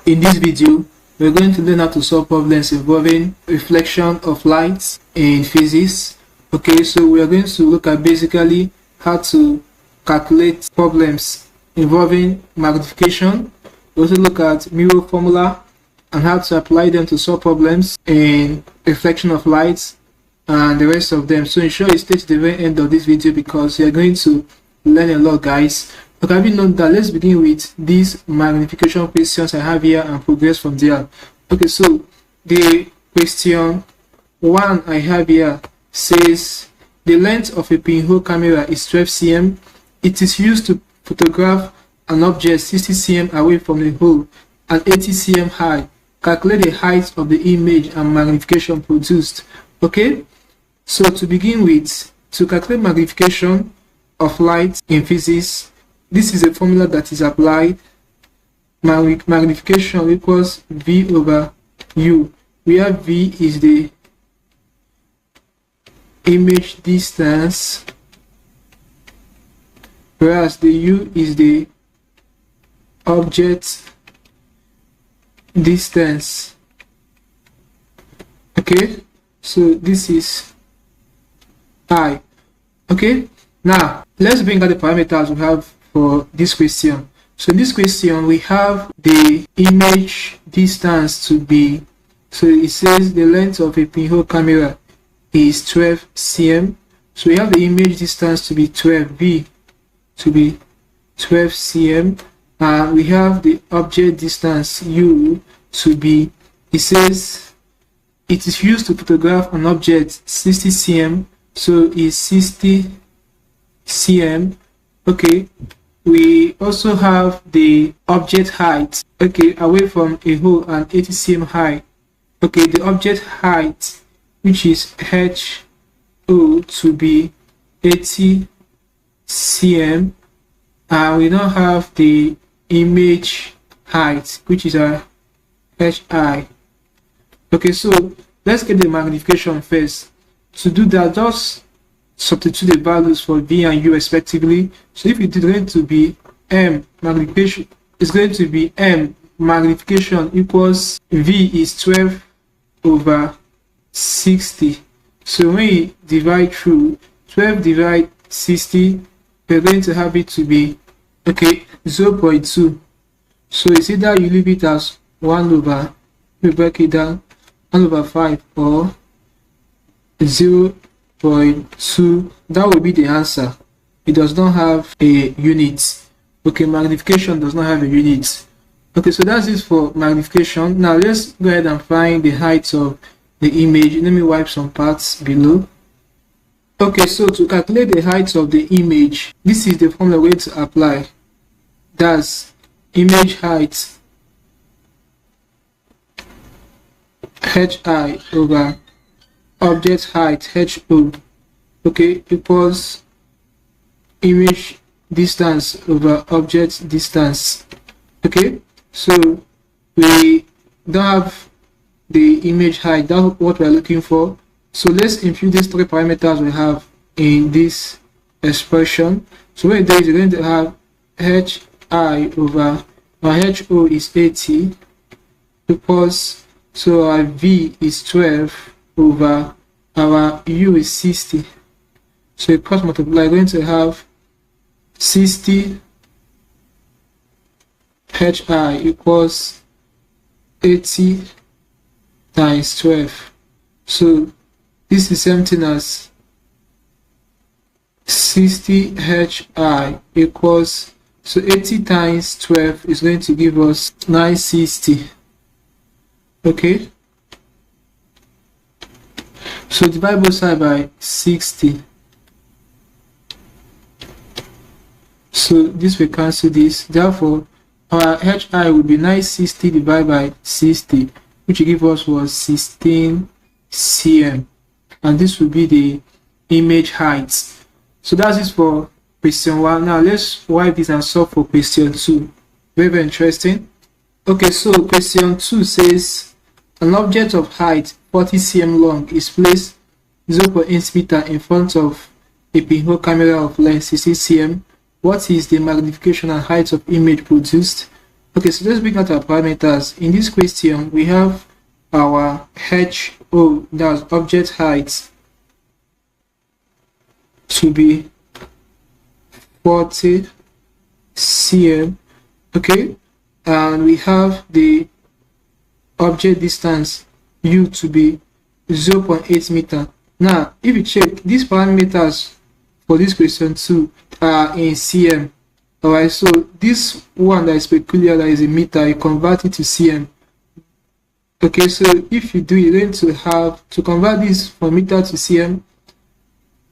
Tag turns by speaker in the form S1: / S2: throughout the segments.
S1: In this video, we're going to learn how to solve problems involving reflection of light in physics. Okay, so we are going to look at basically how to calculate problems involving magnification. We also look at mirror formula and how to apply them to solve problems in reflection of light and the rest of them. So ensure you stay to the very end of this video because you're going to learn a lot, guys. Okay, having known that, let's begin with these magnification questions I have here and progress from there. Okay, so the question 1 I have here says the length of a pinhole camera is 12 cm. It is used to photograph an object 60 cm away from the hole and 80 cm high. Calculate the height of the image and magnification produced. Okay, so to begin with, to calculate magnification of light in physics, this is a formula that is applied. Magnification equals V over U, where V is the image distance, whereas the U is the object distance. Okay, so this is I. Okay, now let's bring out the parameters we have for this question. So in this question we have the image distance to be, so it says the length of a pinhole camera is 12 cm. So we have the image distance to be 12, V to be 12 cm, and we have the object distance U to be, it says it is used to photograph an object 60 cm, so it's 60 cm. Okay, we also have the object height, okay, away from a hole and 80 cm high. Okay, the object height, which is HO, to be 80 cm, and we now have the image height, which is a HI. Okay, so let's get the magnification first. To do that, just substitute the values for V and U respectively. So if it is going to be M magnification, it's going to be M magnification equals V is 12 over 60. So when you divide through 12 divide 60, we're going to have it to be, okay, 0.2. So it's either you leave it as 1 over, we break it down, 1 over 5 or 0.2. That will be the answer. It does not have a unit. Okay, magnification does not have a unit. Okay, so that's it for magnification. Now let's go ahead and find the height of the image. Let me wipe some parts below. Okay, so to calculate the height of the image, this is the formula we're going to apply. That's image height HI over object height HO, okay, equals image distance over object distance. Okay, so we don't have the image height, that's what we're looking for. So let's impute these three parameters we have in this expression. So what it is, you're going to have HI over our HO is 80 equals, so our V is 12 over our U is 60. So you cross multiply, you're going to have 60 HI equals 80 times 12. So this is something as 60 HI equals, so 80 times 12 is going to give us 960. Okay, so divide both sides by 60. So this will cancel this. Therefore, our HI will be 960 divided by 60, which will give us was 16 cm, and this will be the image height. So that's it for question 1. Now let's wipe this and solve for question 2. Very, very interesting. Okay, so question 2 says an object of height 40 cm long is placed 0.8 meter in front of a pinhole camera of length 60 cm. What is the magnification and height of image produced? Okay, so let's bring out our parameters. In this question, we have our HO, that's object height, to be 40 cm. Okay, and we have the object distance U to be 0.8 meter. Now, if you check, these parameters for this question too are in cm. Alright, so this one that is peculiar, that is a meter, you convert it to cm. Okay, so if you do, you're going to have to convert this from meter to cm.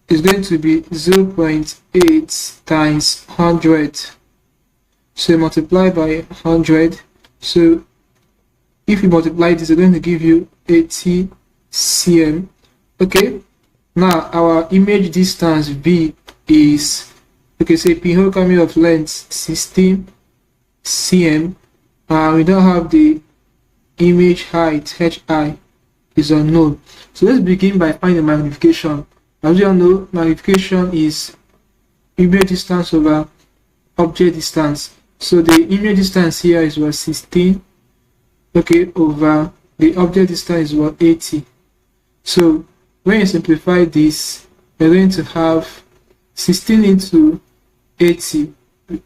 S1: It's going to be 0.8 times 100. So multiply by 100. So if you multiply this, it's going to give you 80 cm. Okay, now our image distance V is, okay, say pinhole camera of length 16 cm. We don't have the image height, HI is unknown. So let's begin by finding the magnification. As you all know, magnification is image distance over object distance. So the image distance here is what, 16, okay, over the object distance is what, 80. So when you simplify this, we're going to have 16 into 80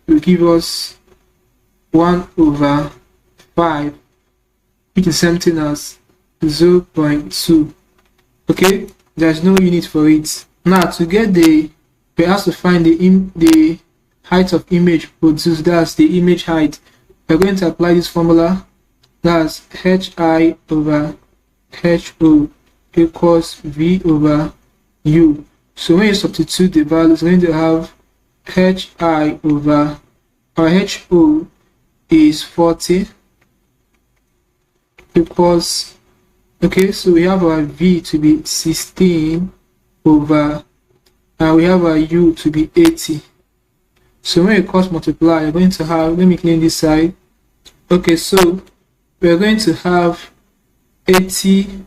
S1: will give us 1 over 5, which is something as 0.2. Okay, there's no unit for it. Now to get we have to find the height of image produced, that's the image height. We're going to apply this formula, that's HI over HO equals V over U. So when you substitute the values, we're going to have HI over our HO is 40 equals, okay, so we have our V to be 16 over, and we have our U to be 80. So when you cross multiply, you're going to have, let me clean this side. Okay, so we're going to have 80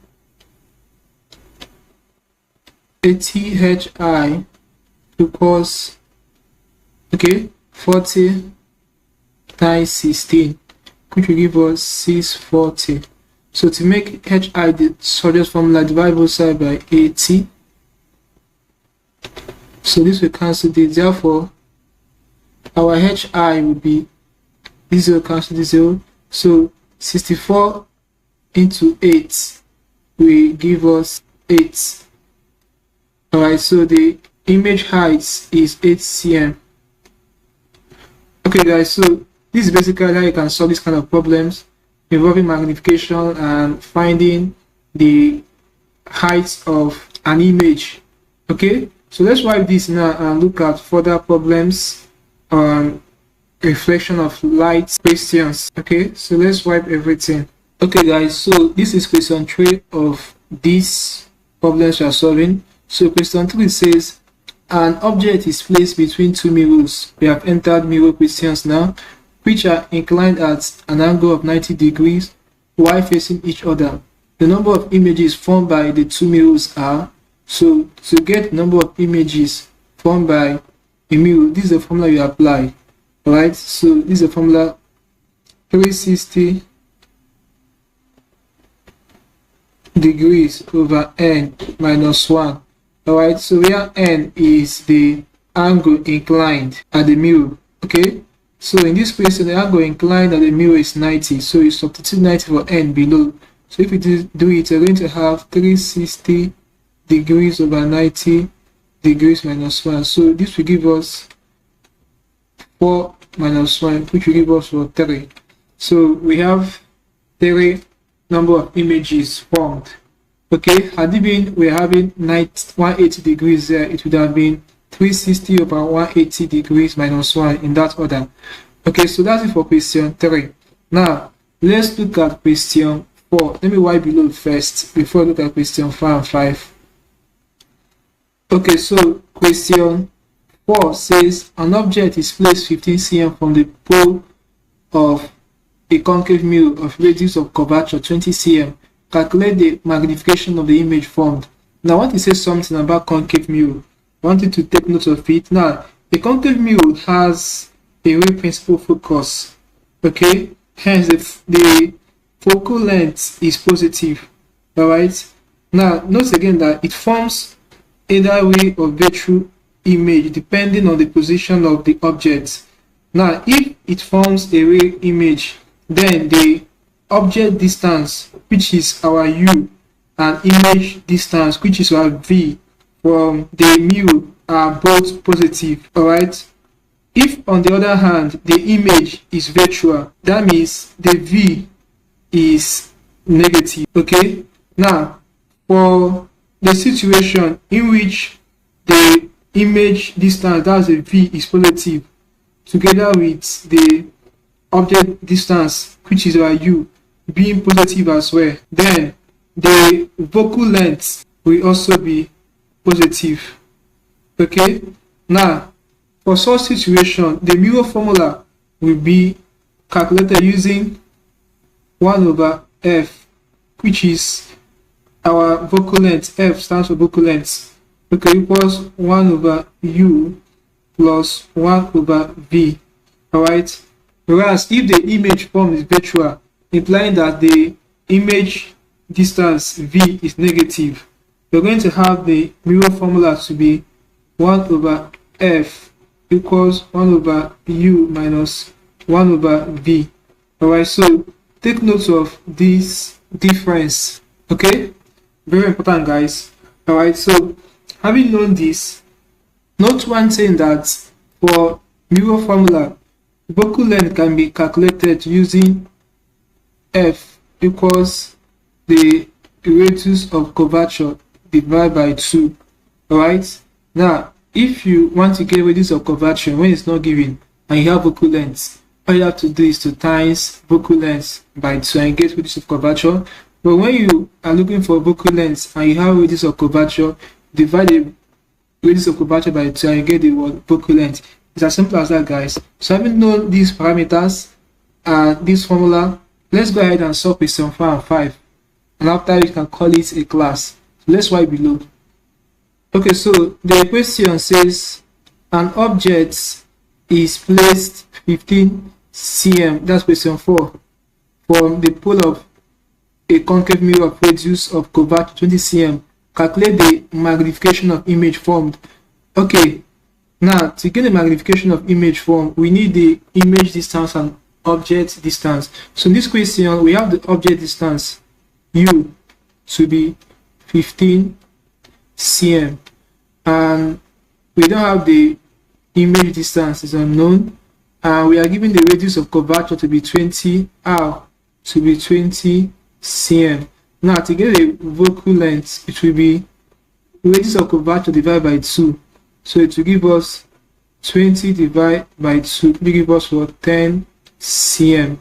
S1: HI equals, okay, 40 times 16, which will give us 640. So to make HI the shortest formula, divide both sides by 80. So this will cancel this. Therefore, our HI will be, this will cancel this 0. So 64 into 8 will give us 8. Alright, so the image height is 8 cm. Okay guys, so this is basically how you can solve this kind of problems involving magnification and finding the height of an image. Okay, so let's wipe this now and look at further problems on reflection of light questions. Okay, so let's wipe everything. Okay guys, so this is question 3 of these problems we are solving. So question 3 says an object is placed between two mirrors. We have entered mirror questions now, which are inclined at an angle of 90 degrees while facing each other. The number of images formed by the two mirrors are, so to get the number of images formed by a mirror, this is the formula you apply. Alright, so this is the formula 360 degrees over n minus 1. Alright, so where n is the angle inclined at the mirror. Okay, so in this question, the angle inclined at the mirror is 90. So you substitute 90 for n below. So if you do it, you're going to have 360 degrees over 90 degrees minus 1. So this will give us 4 minus 1, which will give us 3. So we have 3 number of images formed. Okay, had it been we're having 180 degrees there, it would have been 360 over 180 degrees minus 1 in that order. Okay, so that's it for question 3. Now let's look at question 4. Let me wipe below first before I look at question 4 and 5. Okay, so question 4 says an object is placed 15 cm from the pole of a concave mirror of radius of curvature 20 cm. Calculate the magnification of the image formed. Now I want to say something about concave mirror. I want you to take note of it. Now, a concave mirror has a real principal focus. Okay, hence the focal length is positive. All right. Now note again that it forms either way or virtual image depending on the position of the object. Now if it forms a ray image, then the object distance, which is our u, and image distance, which is our v, from the mirror are both positive. All right. If on the other hand the image is virtual, that means the v is negative. Okay. Now for the situation in which the image distance, that's a v, is positive, together with the object distance, which is our u, being positive as well, then the focal length will also be positive. Okay. Now for such situation, the mirror formula will be calculated using 1 over f, which is our focal length. F stands for focal length. Okay, equals 1 over u plus 1 over v. All right. Whereas if the image form is virtual, implying that the image distance v is negative, we're going to have the mirror formula to be 1 over f equals 1 over u minus 1 over v. All right. So take note of this difference. Okay. Very important, guys. All right. So having known this, note one thing, that for mirror formula, focal length can be calculated using f equals the radius of curvature divided by 2. All right. Now if you want to get radius of curvature when it's not given and you have focal length, all you have to do is to times focal length by 2 and get radius of curvature. But when you are looking for focal length and you have radius of curvature, divide the radius of curvature by 2 and you get the word focal length. It's as simple as that, guys. So having known these parameters and this formula, let's go ahead and solve question 4 and 5, and after you can call it a class. So let's write below. Okay, so the question says an object is placed 15 cm, that's question 4, from the pole of a concave mirror of radius of curvature 20 cm. Calculate the magnification of image formed. Okay, now to get the magnification of image formed, we need the image distance and object distance. So in this question, we have the object distance u to be 15 cm, and we don't have the image distance, is unknown, and we are given the radius of curvature to be 20 r to be 20 cm. Now to get the focal length, it will be radius of curvature divided by 2, so it will give us 20 divided by 2 will give us for 10 cm.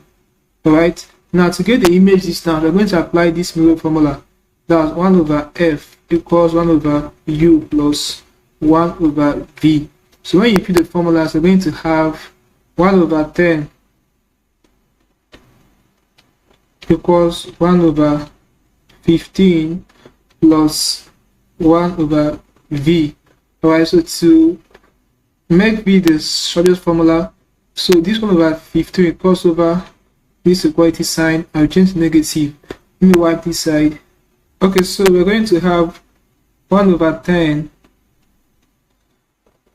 S1: All right. Now to get the image distance, we're going to apply this mirror formula. That's 1 over f equals 1 over u plus 1 over v. So when you put the formulas, we're going to have 1 over 10 equals 1 over 15 plus 1 over v. Alright, so to make v the shortest formula, so this 1 over 15 will cross over this equality sign. I'll change to negative. Let me wipe this side. Okay, so we're going to have 1 over 10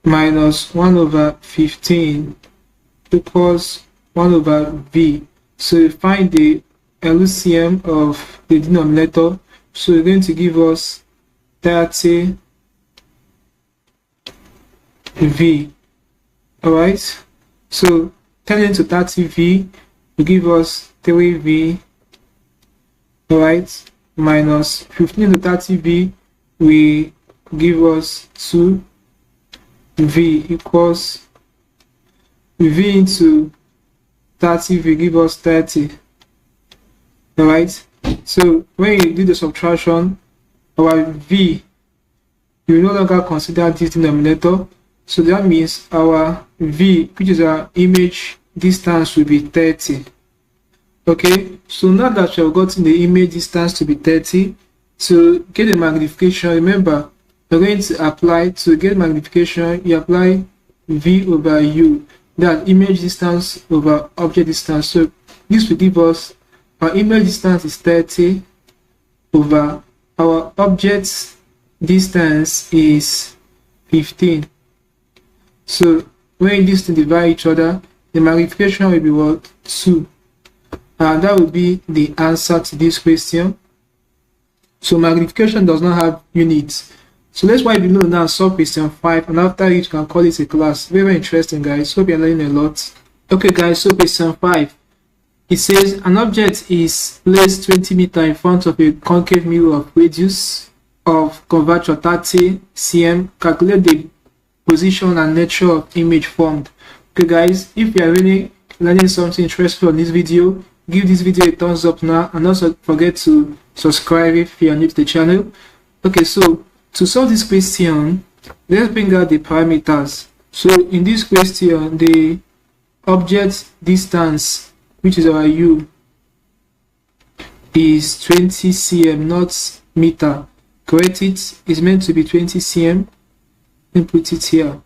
S1: minus 1 over 15 equals 1 over v. So we find the LCM of the denominator, so it's going to give us 30 v. Alright, so 10 into 30 v will give us 3v. Alright, minus 15 into 30 v will give us 2 v equals v into 30 will give us 30. Alright, so when you do the subtraction, our v, you no longer consider this denominator, so that means our v, which is our image distance, will be 30. Okay, so now that we have gotten the image distance to be 30, to get the magnification, remember we're going to apply, to get magnification, you apply v over u, that image distance over object distance. So this will give us our image distance is 30 over our object's distance is 15. So when these two divide each other, the magnification will be what? 2. And that will be the answer to this question. So magnification does not have units. So let's write below now solve question 5, and after it you can call it a class. Very, very interesting, guys. Hope you're learning a lot. Okay guys, so question 5. It says an object is placed 20 meters in front of a concave mirror of radius of curvature 30 cm. Calculate the position and nature of image formed. Okay guys, if you are really learning something interesting on this video, give this video a thumbs up now, and also forget to subscribe if you are new to the channel. Okay, so to solve this question, let's bring out the parameters. So in this question, the object distance, which is our u, is 20 cm, not meter. Correct it. It's meant to be 20 cm. And put it here.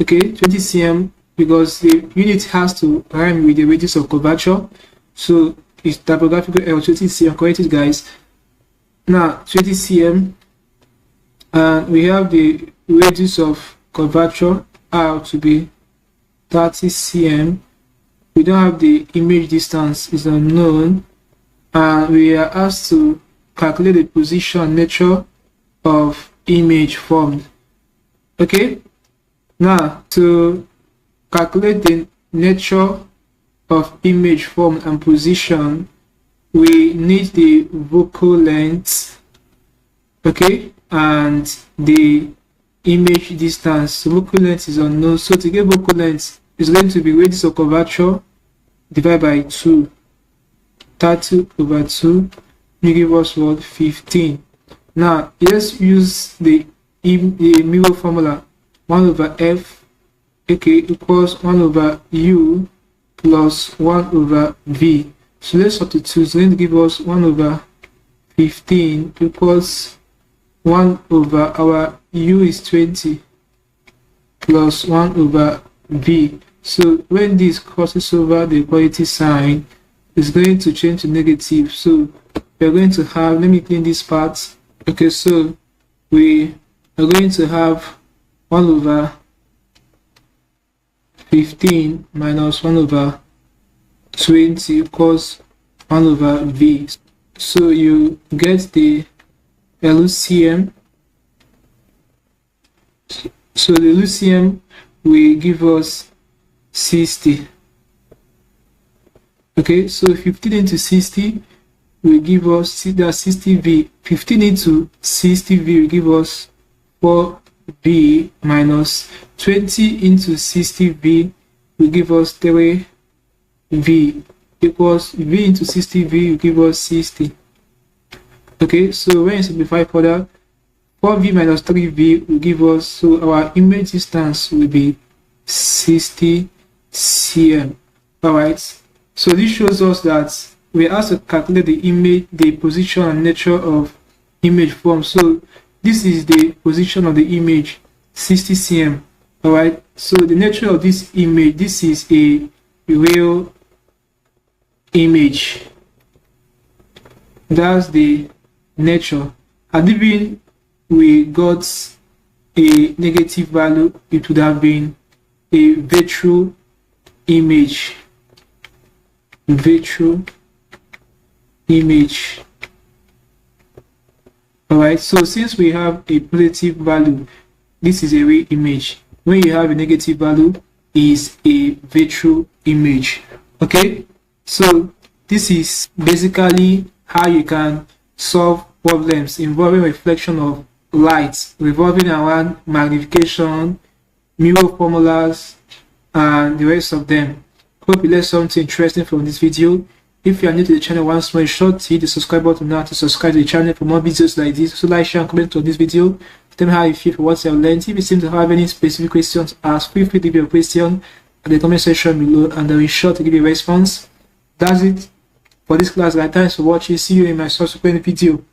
S1: Okay, 20 cm, because the unit has to rhyme with the radius of curvature. So it's typographical error. 20 cm. Correct it, guys. Now 20 cm, and we have the radius of curvature r to be 30 cm. We don't have the image distance, is unknown, and we are asked to calculate the position nature of image formed. Okay, now to calculate the nature of image formed and position, we need the focal length, okay, and the image distance. So focal length is unknown, so to get focal length is going to be radius of curvature divided by 2. 30 over 2 will give us what? 15. Now let's use the mirror formula. 1 over f, okay, equals 1 over u plus 1 over v. So let's substitute. It's going to give us 1 over 15 equals 1 over our u is 20 plus 1 over v. So when this crosses over the equality sign, it's going to change to negative. So we're going to have, let me clean this part. Okay, so we are going to have 1 over 15 minus 1 over 20 equals 1 over v. So you get the LCM. So the LCM will give us 60. Okay, so 15 into 60 will give us that 60v. 15 into 60v will give us 4v minus 20 into 60v will give us 3v equals v into 60v will give us 60. Okay, so when you simplify further, 4v minus 3v will give us, so our image distance will be 60 cm. Alright, so this shows us that we have to calculate the image, the position and nature of image form. So this is the position of the image, 60 cm. Alright, so the nature of this image, this is a real image. That's the nature. Had it been we got a negative value, it would have been a virtual image. Virtual image. Alright, so since we have a positive value, this is a real image. When you have a negative value, is a virtual image. Okay, so this is basically how you can solve problems involving reflection of light, revolving around magnification, mirror formulas, and the rest of them. Hope you learned something interesting from this video. If you are new to the channel, once more, sure to hit the subscribe button now to subscribe to the channel for more videos like this. So like, share, and comment on this video. Tell me how you feel for what you have learned. If you seem to have any specific questions, ask, feel free to give your question at the comment section below, and I will be sure to give you a response. That's it for this class, guys. Thanks for watching. See you in my subsequent video.